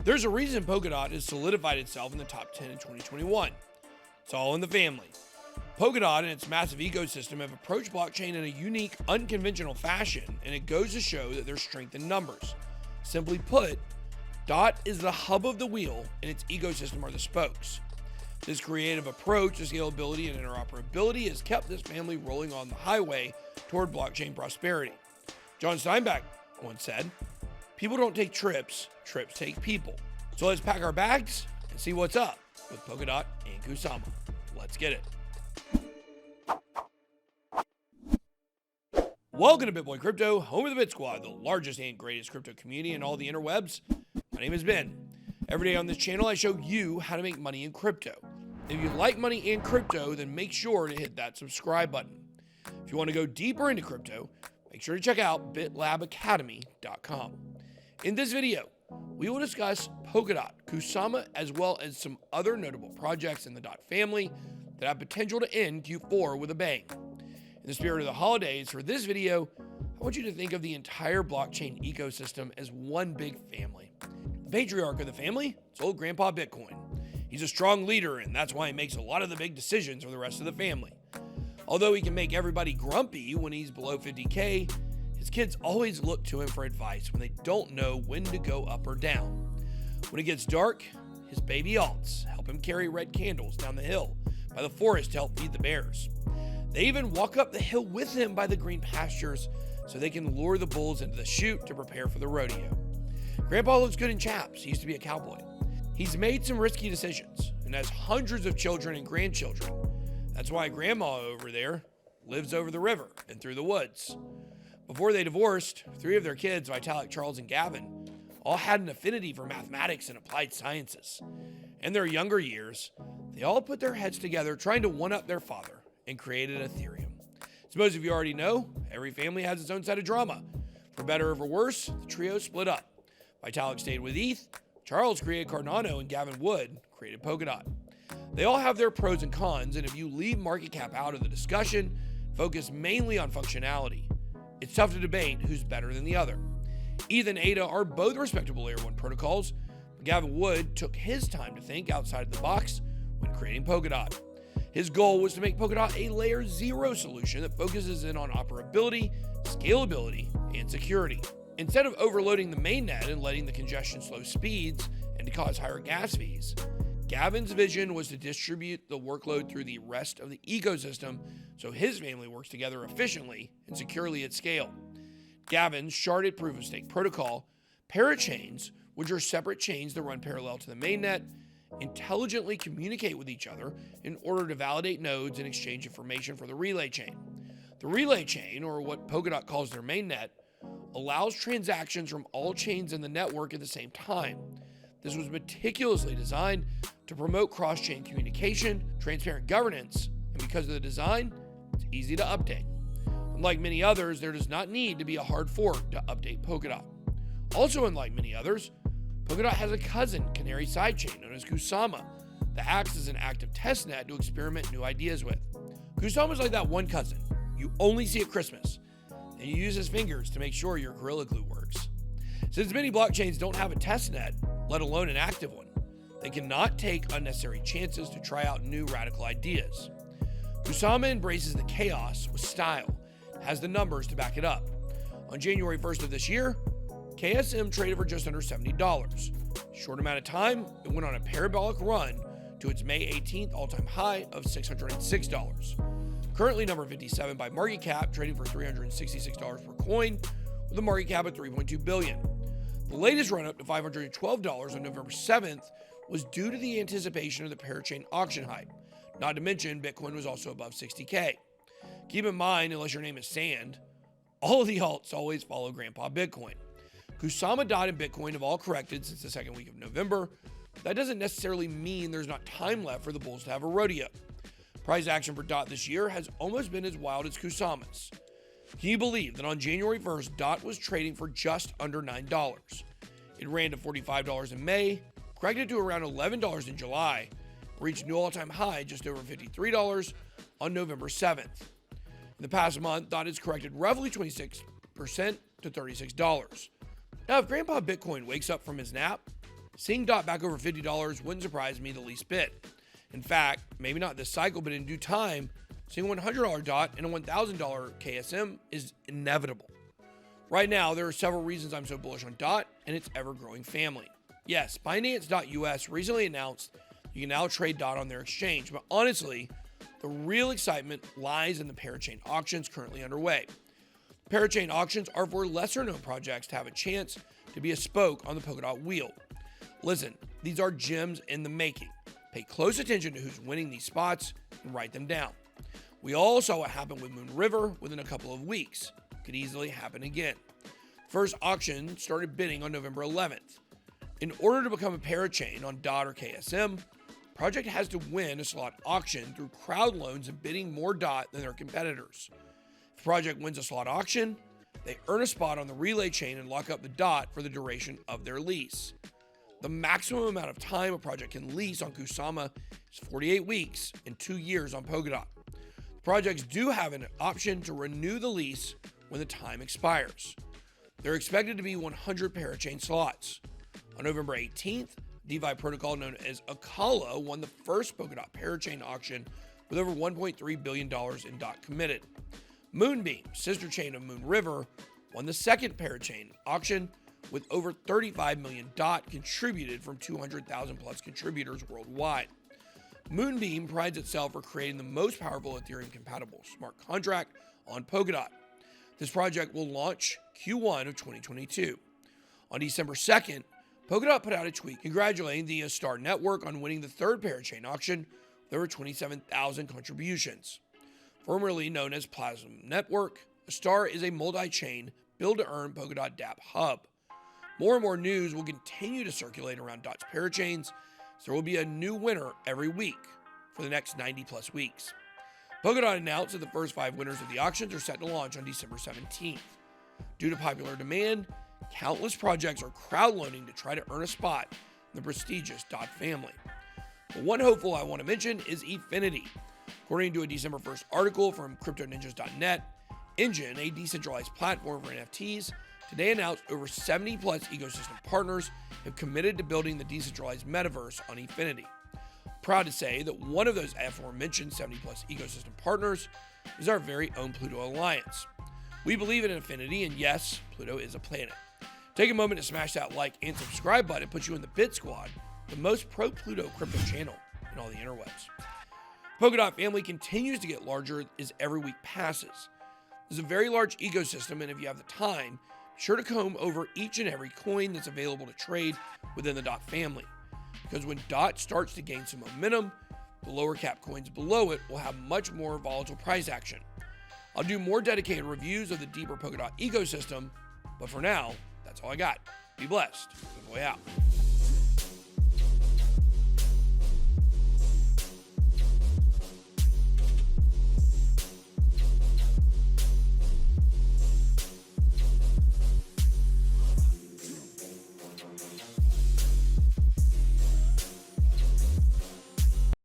There's a reason Polkadot has solidified itself in the top 10 in 2021. It's all in the family. Polkadot and its massive ecosystem have approached blockchain in a unique, unconventional fashion, and it goes to show that there's strength in numbers. Simply put, DOT is the hub of the wheel, and its ecosystem are the spokes. This creative approach to scalability and interoperability has kept this family rolling on the highway toward blockchain prosperity. John Steinbeck once said, "People don't take trips, trips take people." So let's pack our bags and see what's up with Polkadot and Kusama. Let's get it. Welcome to BitBoy Crypto, home of the BitSquad, the largest and greatest crypto community in all the interwebs. My name is Ben. Every day on this channel, I show you how to make money in crypto. If you like money in crypto, then make sure to hit that subscribe button. If you want to go deeper into crypto, make sure to check out bitlabacademy.com. In this video, we will discuss Polkadot, Kusama, as well as some other notable projects in the DOT family that have potential to end Q4 with a bang. In the spirit of the holidays, for this video, I want you to think of the entire blockchain ecosystem as one big family. The patriarch of the family is old Grandpa Bitcoin. He's a strong leader, and that's why he makes a lot of the big decisions for the rest of the family. Although he can make everybody grumpy when he's below 50K, his kids always look to him for advice when they don't know when to go up or down. When it gets dark, his baby alts help him carry red candles down the hill by the forest to help feed the bears. They even walk up the hill with him by the green pastures so they can lure the bulls into the chute to prepare for the rodeo. Grandpa looks good in chaps. He used to be a cowboy. He's made some risky decisions and has hundreds of children and grandchildren. That's why Grandma over there lives over the river and through the woods. Before they divorced, 3 of their kids, Vitalik, Charles, and Gavin, all had an affinity for mathematics and applied sciences. In their younger years, they all put their heads together trying to one-up their father and created Ethereum. As most of you already know, every family has its own set of drama. For better or for worse, the trio split up. Vitalik stayed with ETH, Charles created Cardano, and Gavin Wood created Polkadot. They all have their pros and cons, and if you leave market cap out of the discussion, focus mainly on functionality, it's tough to debate who's better than the other. ETH and ADA are both respectable Layer 1 protocols, but Gavin Wood took his time to think outside of the box when creating Polkadot. His goal was to make Polkadot a Layer 0 solution that focuses in on operability, scalability, and security. Instead of overloading the mainnet and letting the congestion slow speeds and to cause higher gas fees, Gavin's vision was to distribute the workload through the rest of the ecosystem so his family works together efficiently and securely at scale. Gavin's sharded proof-of-stake protocol, parachains, which are separate chains that run parallel to the mainnet, intelligently communicate with each other in order to validate nodes and exchange information for the relay chain. The relay chain, or what Polkadot calls their mainnet, allows transactions from all chains in the network at the same time. This was meticulously designed to promote cross-chain communication, transparent governance, and because of the design, it's easy to update. Unlike many others, there does not need to be a hard fork to update Polkadot. Also, unlike many others, Polkadot has a cousin canary sidechain known as Kusama that acts as an active testnet to experiment new ideas with. Kusama is like that one cousin you only see at Christmas, and you use his fingers to make sure your Gorilla Glue works. Since many blockchains don't have a testnet, let alone an active one, they cannot take unnecessary chances to try out new radical ideas. Kusama embraces the chaos with style, has the numbers to back it up. On January 1st of this year, KSM traded for just under $70. Short amount of time, it went on a parabolic run to its May 18th all-time high of $606. Currently number 57 by market cap, trading for $366 per coin, with a market cap of $3.2 billion. The latest run-up to $512 on November 7th was due to the anticipation of the parachain auction hype. Not to mention, Bitcoin was also above 60K. Keep in mind, unless your name is Sand, all of the alts always follow Grandpa Bitcoin. Kusama, DOT, and Bitcoin have all corrected since the second week of November. That doesn't necessarily mean there's not time left for the bulls to have a rodeo. Price action for DOT this year has almost been as wild as Kusama's. Can you believe that on January 1st, DOT was trading for just under $9? It ran to $45 in May, corrected to around $11 in July, reached new all-time high just over $53 on November 7th. In the past month, DOT has corrected roughly 26% to $36. Now, if Grandpa Bitcoin wakes up from his nap, Seeing DOT back over $50 wouldn't surprise me the least bit. In fact, maybe not this cycle, but in due time, seeing a $100 DOT and a $1,000 KSM is inevitable. Right now, there are several reasons I'm so bullish on DOT and its ever-growing family. Yes, Binance.us recently announced you can now trade DOT on their exchange, but honestly, the real excitement lies in the parachain auctions currently underway. Parachain auctions are for lesser-known projects to have a chance to be a spoke on the Polkadot wheel. Listen, these are gems in the making. Pay close attention to who's winning these spots and write them down. We all saw what happened with Moon River within a couple of weeks. Could easily happen again. First auction started bidding on November 11th. In order to become a parachain on DOT or KSM, the project has to win a slot auction through crowd loans and bidding more DOT than their competitors. If the project wins a slot auction, they earn a spot on the relay chain and lock up the DOT for the duration of their lease. The maximum amount of time a project can lease on Kusama is 48 weeks and 2 years on Polkadot. The projects do have an option to renew the lease when the time expires. There are expected to be 100 parachain slots. On November 18th, DeFi protocol known as Acala won the first Polkadot parachain auction with over $1.3 billion in DOT committed. Moonbeam, sister chain of Moon River, won the second parachain auction with over 35 million DOT contributed from 200,000 plus contributors worldwide. Moonbeam prides itself for creating the most powerful Ethereum-compatible smart contract on Polkadot. This project will launch Q1 of 2022. On December 2nd, Polkadot put out a tweet congratulating the Star network on winning the third parachain auction with over 27,000 contributions. Formerly known as Plasma Network, Star is a multi-chain build-to-earn Polkadot dApp hub. More and more news will continue to circulate around DOT's parachains, so there will be a new winner every week for the next 90 plus weeks. Polkadot announced that the first 5 winners of the auctions are set to launch on December 17th. Due to popular demand, countless projects are crowdloaning to try to earn a spot in the prestigious DOT family. But one hopeful I want to mention is Efinity. According to a December 1st article from CryptoNinjas.net, Engine, a decentralized platform for NFTs, today announced over 70 plus ecosystem partners have committed to building the decentralized metaverse on Efinity. Proud to say that one of those aforementioned 70 plus ecosystem partners is our very own Pluto Alliance. We believe in Efinity, and yes, Pluto is a planet. Take a moment to smash that like and subscribe button and put you in the BitSquad, the most pro-Pluto crypto channel in all the interwebs. Polkadot family continues to get larger as every week passes. There's a very large ecosystem, and if you have the time, be sure to comb over each and every coin that's available to trade within the DOT family. Because when DOT starts to gain some momentum, the lower cap coins below it will have much more volatile price action. I'll do more dedicated reviews of the deeper Polkadot ecosystem, but for now, that's all I got. Be blessed. Good boy out.